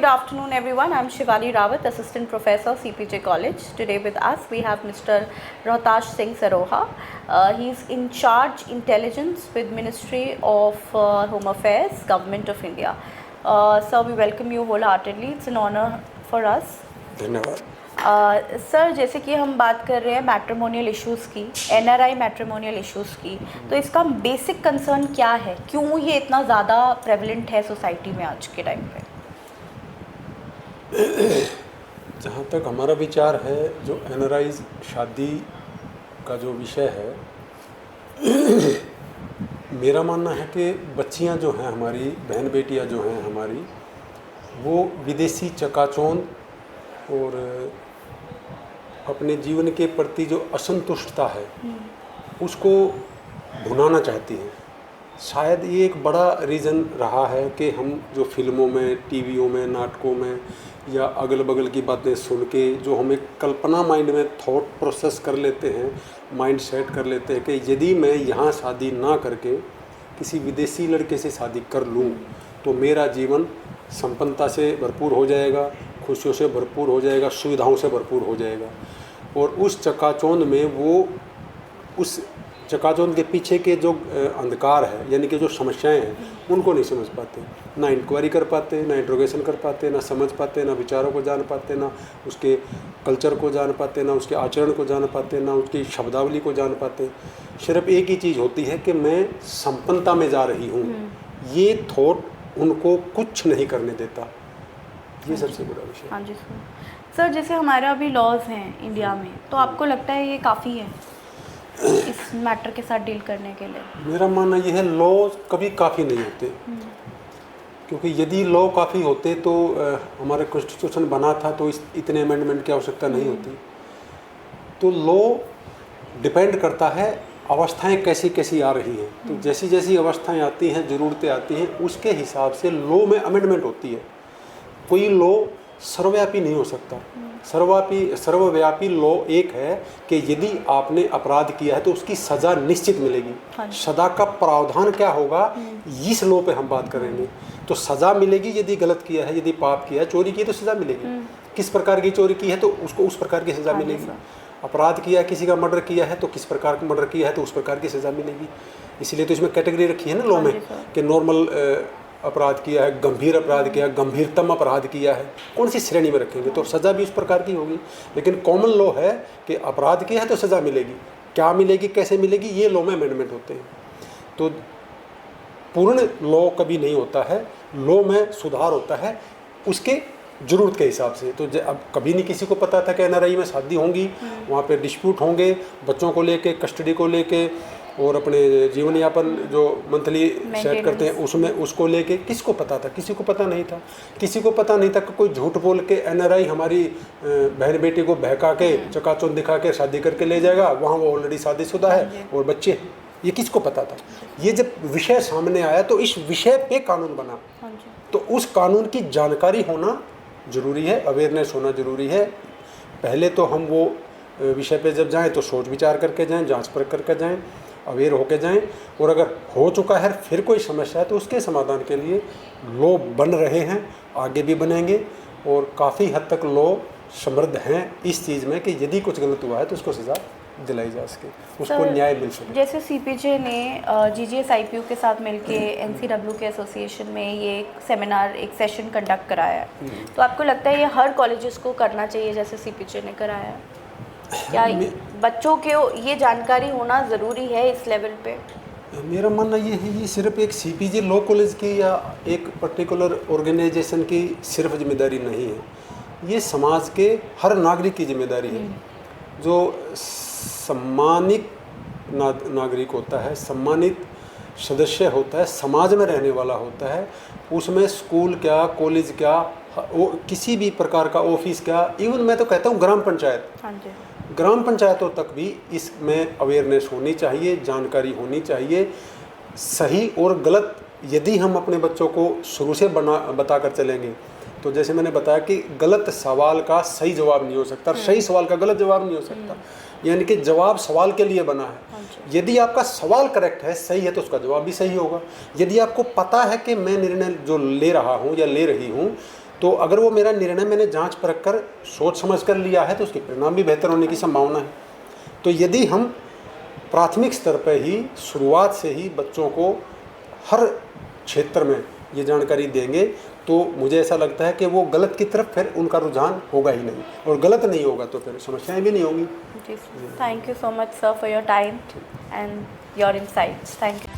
good afternoon everyone. I'm Shivali Rawat, Assistant Professor, CPJ College. Today with us we have Mr. Rohtash Singh Saroha. He's in charge Intelligence with Ministry of Home Affairs, Government of India. Sir, we welcome you wholeheartedly. It's an honor for us. धन्यवाद। Sir, जैसे कि हम बात कर रहे हैं matrimonial issues की, NRI matrimonial issues की, तो इसका बेसिक कंसर्न क्या है? क्यों ये इतना ज़्यादा प्रेवलेंट है सोसाइटी में आज के टाइम पे? जहाँ तक हमारा विचार है, जो NRI शादी का जो विषय है, मेरा मानना है कि बच्चियाँ जो हैं हमारी, बहन बेटियाँ जो हैं हमारी, वो विदेशी चकाचौंध और अपने जीवन के प्रति जो असंतुष्टता है उसको भुनाना चाहती हैं। शायद ये एक बड़ा रीज़न रहा है कि हम जो फिल्मों में, टीवियों में, नाटकों में या अगल बगल की बातें सुन के जो हम एक कल्पना माइंड में थॉट प्रोसेस कर लेते हैं, माइंड सेट कर लेते हैं कि यदि मैं यहाँ शादी ना करके किसी विदेशी लड़के से शादी कर लूँ तो मेरा जीवन संपन्नता से भरपूर हो जाएगा, खुशियों से भरपूर हो जाएगा, सुविधाओं से भरपूर हो जाएगा। और उस चकाचौंध में वो उस चकाचौंध के पीछे के जो अंधकार है, यानी कि जो समस्याएं हैं, उनको नहीं समझ पाते, ना इंक्वायरी कर पाते, ना इंट्रोगेशन कर पाते, ना समझ पाते, ना विचारों को जान पाते, ना उसके कल्चर को जान पाते, ना उसके आचरण को जान पाते, ना उसकी शब्दावली को जान पाते। सिर्फ एक ही चीज़ होती है कि मैं संपन्नता में जा रही हूँ, ये थॉट उनको कुछ नहीं करने देता। ये सबसे बड़ा विषय। हाँ जी सर, जैसे हमारे अभी लॉज हैं इंडिया में, तो आपको लगता है ये काफ़ी है इस मैटर के साथ डील करने के लिए? मेरा मानना यह है, लॉ कभी काफ़ी नहीं होते, क्योंकि यदि लॉ काफ़ी होते तो हमारा कॉन्स्टिट्यूशन बना था तो इतने अमेंडमेंट की आवश्यकता नहीं होती। तो लॉ डिपेंड करता है अवस्थाएं कैसी कैसी आ रही हैं, तो जैसी जैसी अवस्थाएं आती हैं, ज़रूरतें आती हैं, उसके हिसाब से लॉ में अमेंडमेंट होती है। कोई लॉ सर्वव्यापी नहीं हो सकता। सर्वव्यापी लॉ एक है कि यदि आपने अपराध किया है तो उसकी सज़ा निश्चित मिलेगी। सज़ा का प्रावधान क्या होगा, इस लॉ पे हम बात करेंगे। तो सज़ा मिलेगी यदि गलत किया है, यदि पाप किया है, चोरी की तो सज़ा मिलेगी। किस प्रकार की चोरी की है तो उसको उस प्रकार की सज़ा मिलेगी। अपराध किया, किसी का मर्डर किया है तो किस प्रकार का मर्डर किया है तो उस प्रकार की सज़ा मिलेगी। इसलिए तो इसमें कैटेगरी रखी है ना लॉ में कि नॉर्मल अपराध किया है, गंभीर अपराध किया है, गंभीरतम अपराध किया है, कौन सी श्रेणी में रखेंगे तो सज़ा भी उस प्रकार की होगी। लेकिन कॉमन लॉ है कि अपराध किया है तो सज़ा मिलेगी, क्या मिलेगी, कैसे मिलेगी, ये लॉ में अमेंडमेंट होते हैं। तो पूर्ण लॉ कभी नहीं होता है, लॉ में सुधार होता है उसके ज़रूरत के हिसाब से। तो अब कभी नहीं किसी को पता था कि NRI में शादी होंगी, वहाँ पे डिस्प्यूट होंगे बच्चों को लेके, कस्टडी को लेके, और अपने जीवन यापन जो मंथली सेट करते हैं उसमें, उसको लेके किसको पता था? किसी को पता नहीं था। किसी को पता नहीं था कि कोई झूठ बोल के NRI हमारी बहन बेटी को बहका के, चकाचौंध दिखा के शादी करके ले जाएगा, वहाँ वो ऑलरेडी शादीशुदा है और बच्चे हैं। ये किसको पता था? ये जब विषय सामने आया तो इस विषय पे कानून बना, तो उस कानून की जानकारी होना ज़रूरी है, अवेयरनेस होना ज़रूरी है। पहले तो हम वो विषय पे जब जाएं तो सोच विचार करके जाएं, जांच परख करके जाएं, अवेयर होके जाएं, और अगर हो चुका है फिर कोई समस्या है तो उसके समाधान के लिए लॉ बन रहे हैं, आगे भी बनेंगे, और काफ़ी हद तक लॉ समृद्ध हैं इस चीज़ में कि यदि कुछ गलत हुआ है तो उसको सज़ा दिलाई जा सके, उसको न्याय मिल सके। जैसे CPJ ने GGS IPU के साथ मिलके NCW के एसोसिएशन में ये एक सेमिनार, एक सेशन कंडक्ट कराया है, तो आपको लगता है ये हर कॉलेजेस को करना चाहिए जैसे CPJ ने कराया है? क्या बच्चों के ये जानकारी होना ज़रूरी है इस लेवल पे? मेरा मानना ये है, ये सिर्फ एक CPJ लॉ कॉलेज की या एक पर्टिकुलर ऑर्गेनाइजेशन की सिर्फ जिम्मेदारी नहीं है, ये समाज के हर नागरिक की जिम्मेदारी है। जो सम्मानित नागरिक होता है, सम्मानित सदस्य होता है, समाज में रहने वाला होता है, उसमें स्कूल क्या, कॉलेज क्या, किसी भी प्रकार का ऑफिस क्या, इवन मैं तो कहता हूँ ग्राम पंचायत, ग्राम पंचायतों तक भी इसमें अवेयरनेस होनी चाहिए, जानकारी होनी चाहिए। सही और गलत यदि हम अपने बच्चों को शुरू से बता कर चलेंगे तो जैसे मैंने बताया कि गलत सवाल का सही जवाब नहीं हो सकता, सही सवाल का गलत जवाब नहीं हो सकता। यानी कि जवाब सवाल के लिए बना है। यदि आपका सवाल करेक्ट है, सही है, तो उसका जवाब भी सही होगा। यदि आपको पता है कि मैं निर्णय जो ले रहा हूँ या ले रही हूँ तो अगर वो मेरा निर्णय मैंने जांच परख कर सोच समझ कर लिया है तो उसके परिणाम भी बेहतर होने की संभावना है। तो यदि हम प्राथमिक स्तर पर ही शुरुआत से ही बच्चों को हर क्षेत्र में ये जानकारी देंगे तो मुझे ऐसा लगता है कि वो गलत की तरफ फिर उनका रुझान होगा ही नहीं, और गलत नहीं होगा तो फिर समस्याएं भी नहीं होंगी। जी, thank you so much sir for your time and your insights. Thank you.